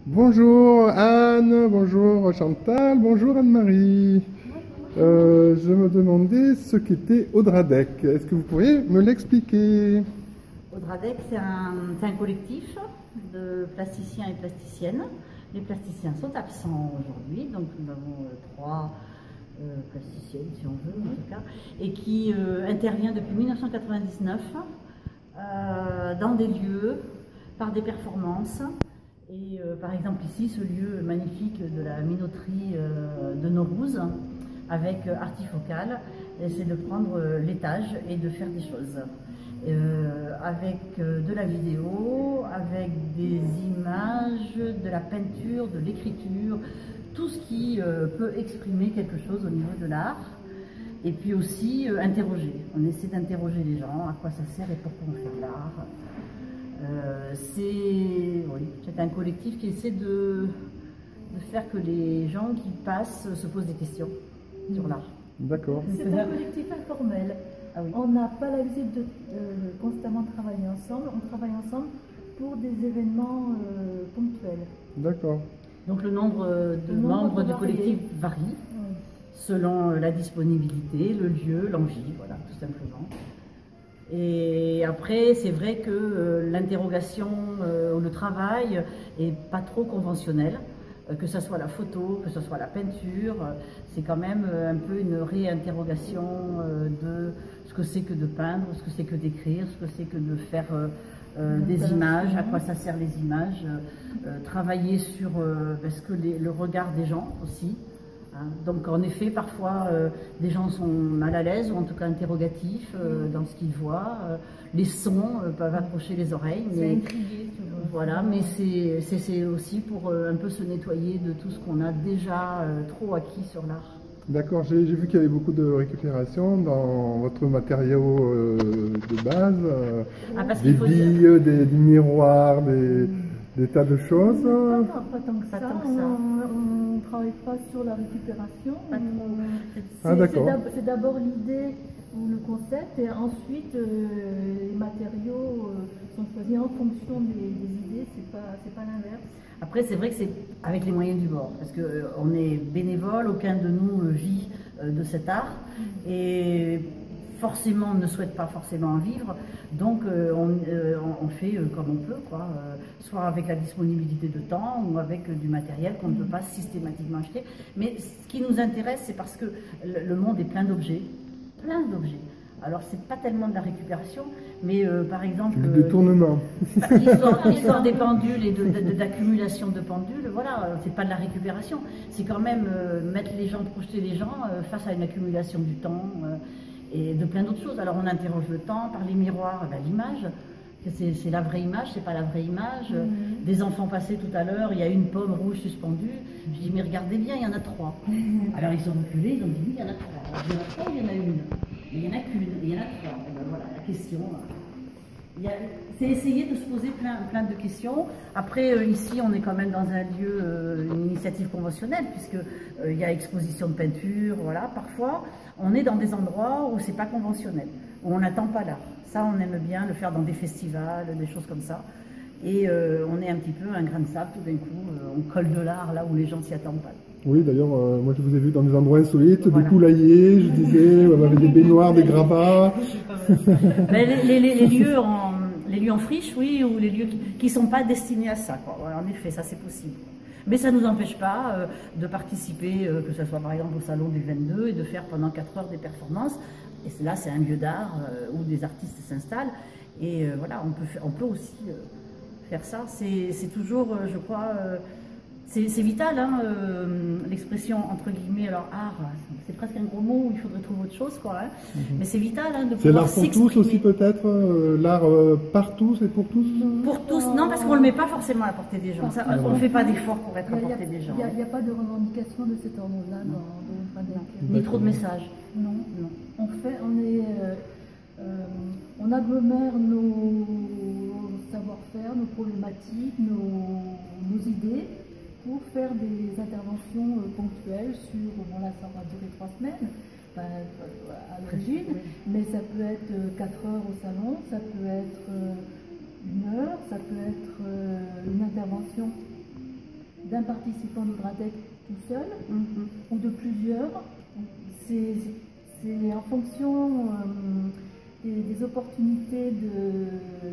Bonjour Anne, bonjour Chantal, bonjour Anne-Marie. Je me demandais ce qu'était Audradec. Est-ce que vous pourriez me l'expliquer? Audradec, c'est un collectif de plasticiens et plasticiennes. Les plasticiens sont absents aujourd'hui, donc nous avons trois plasticiennes, si on veut en tout cas, et qui intervient depuis 1999 dans des lieux, par des performances. Et par exemple ici, ce lieu magnifique de la minoterie de Naurouz, avec Artifocal, c'est de prendre l'étage et de faire des choses. Avec de la vidéo, avec des images, de la peinture, de l'écriture, tout ce qui peut exprimer quelque chose au niveau de l'art. Et puis aussi interroger. On essaie d'interroger les gens, à quoi ça sert et pourquoi on fait de l'art. C'est un collectif qui essaie de faire que les gens qui passent se posent des questions sur l'art. D'accord. C'est un collectif informel. Ah oui. On n'a pas l'habitude de constamment travailler ensemble. On travaille ensemble pour des événements ponctuels. D'accord. Donc le nombre de membres du collectif varie selon la disponibilité, le lieu, l'envie, voilà, tout simplement. Et après, c'est vrai que l'interrogation ou le travail est pas trop conventionnel, que ce soit la photo, que ce soit la peinture, c'est quand même un peu une réinterrogation de ce que c'est que de peindre, ce que c'est que d'écrire, ce que c'est que de faire des images, à quoi ça sert les images, travailler sur le regard des gens aussi. Donc en effet, parfois, des gens sont mal à l'aise ou en tout cas interrogatifs dans ce qu'ils voient. Les sons peuvent accrocher les oreilles. Mais, voilà, mais c'est aussi pour un peu se nettoyer de tout ce qu'on a déjà trop acquis sur l'art. D'accord, j'ai vu qu'il y avait beaucoup de récupération dans votre matériau de base, des billes, des miroirs, des tas de choses. Pas tant que ça. On ne travaille pas sur la récupération. C'est d'abord l'idée ou le concept et ensuite les matériaux sont choisis en fonction des idées, c'est pas l'inverse. Après, c'est vrai que c'est avec les moyens du bord, parce qu'on est bénévole, aucun de nous vit de cet art, et forcément, on ne souhaite pas forcément en vivre, donc on fait comme on peut, quoi, soit avec la disponibilité de temps, ou avec du matériel qu'on ne peut pas systématiquement acheter. Mais ce qui nous intéresse, c'est parce que le monde est plein d'objets, Alors, c'est pas tellement de la récupération, mais par exemple... Du détournement. L'histoire des pendules et d'accumulation de pendules, voilà, c'est pas de la récupération. C'est quand même projeter les gens face à une accumulation du temps et de plein d'autres choses. Alors, on interroge le temps par les miroirs, l'image. C'est la vraie image, c'est pas la vraie image. Des enfants passés tout à l'heure, il y a une pomme rouge suspendue. Je dis, mais regardez bien, il y en a 3. Alors, ils sont reculés, ils ont dit, oui, il y en a 3. Alors, il y en a 3 ou il y en a une? Il n'y en a qu'une, il y en a 3. Et ben voilà, la question. C'est essayer de se poser plein de questions. Après, ici, on est quand même dans un lieu, une initiative conventionnelle, puisqu'il y a exposition de peinture, voilà. Parfois, on est dans des endroits où c'est pas conventionnel, où on n'attend pas l'art. Ça, on aime bien le faire dans des festivals, des choses comme ça. Et on est un petit peu un grain de sable, tout d'un coup, on colle de l'art là où les gens s'y attendent pas. Oui, d'ailleurs, moi je vous ai vu dans des endroits insolites, des poulaillers, je disais, avec des baignoires, des gravats. Les lieux en friche, oui, ou les lieux qui ne sont pas destinés à ça, quoi. En effet, ça c'est possible. Mais ça ne nous empêche pas de participer, que ce soit par exemple au salon du 22, et de faire pendant 4 heures des performances. Et là, c'est un lieu d'art où des artistes s'installent. Et voilà, on peut aussi faire ça. C'est toujours, je crois... c'est vital, hein, l'expression entre guillemets, alors art, c'est presque un gros mot, il faudrait trouver autre chose, quoi, hein. Mais c'est vital de pouvoir s'exprimer. C'est l'art pour tous aussi peut-être, l'art partout, c'est pour tous? Pour tous, non, parce qu'on ne le met pas forcément à la portée des gens, on ne fait pas d'effort pour être à la portée des gens. Il n'y a pas de revendication de cet ordre-là dans Audradec. Ni trop de messages. Non. On agglomère nos savoir-faire, nos problématiques, nos idées, pour faire des interventions ponctuelles sur, bon là ça va durer 3 semaines à l'origine, mais ça peut être 4 heures au salon, ça peut être 1 heure, ça peut être une intervention d'un participant de Dradec tout seul ou de plusieurs. C'est en fonction des opportunités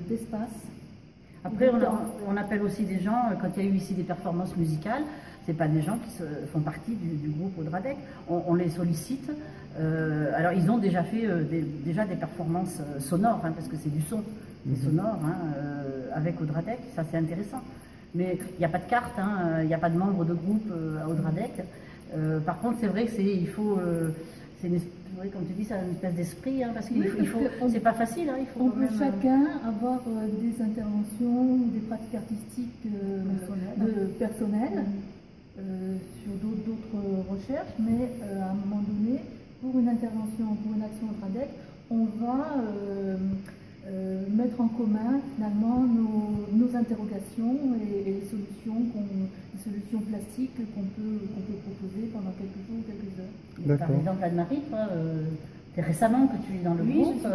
d'espace. Après, on appelle aussi des gens, quand il y a eu ici des performances musicales, c'est pas des gens qui font partie du groupe Audradec. On les sollicite. Alors, ils ont déjà fait des performances sonores, hein, parce que c'est du son, sonore, hein, avec Audradec. Ça, c'est intéressant. Mais il n'y a pas de carte, hein, il n'y a pas de membres de groupe à Audradec. Par contre, c'est vrai que comme tu dis, c'est une espèce d'esprit, hein, parce qu'il faut, c'est pas facile. Hein, on peut chacun avoir des interventions, des pratiques artistiques personnelles sur d'autres recherches, mais à un moment donné, pour une intervention, pour une action au Dradec, on va mettre en commun finalement nos interrogations et les solutions plastiques qu'on peut proposer pendant quelques jours ou quelques heures. Par exemple, Anne-Marie, c'est récemment que tu es dans le groupe.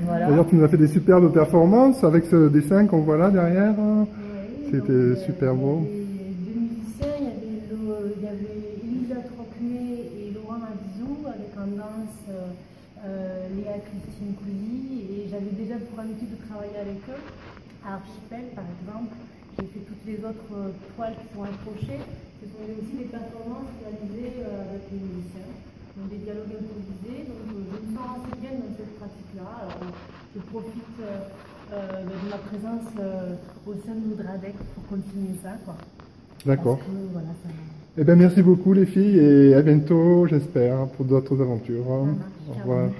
Voilà. D'ailleurs, tu nous as fait des superbes performances avec ce dessin qu'on voit là derrière. C'était super beau. Il y avait deux musiciens, il y avait Elisa Trocmé et Laurent Avizou avec en danse Léa Christine Couzy, et j'avais déjà pour habitude de travailler avec eux. À Archipel, par exemple, j'ai fait toutes les autres toiles qui sont accrochées. Ce sont aussi des performances réalisées avec les musiciens, donc des dialogues improvisés. Donc je me sens assez bien dans cette pratique-là. Je profite de ma présence au sein de Dradec pour continuer ça, quoi. D'accord. Voilà, Eh bien, merci beaucoup les filles et à bientôt, j'espère, pour d'autres aventures. Au revoir.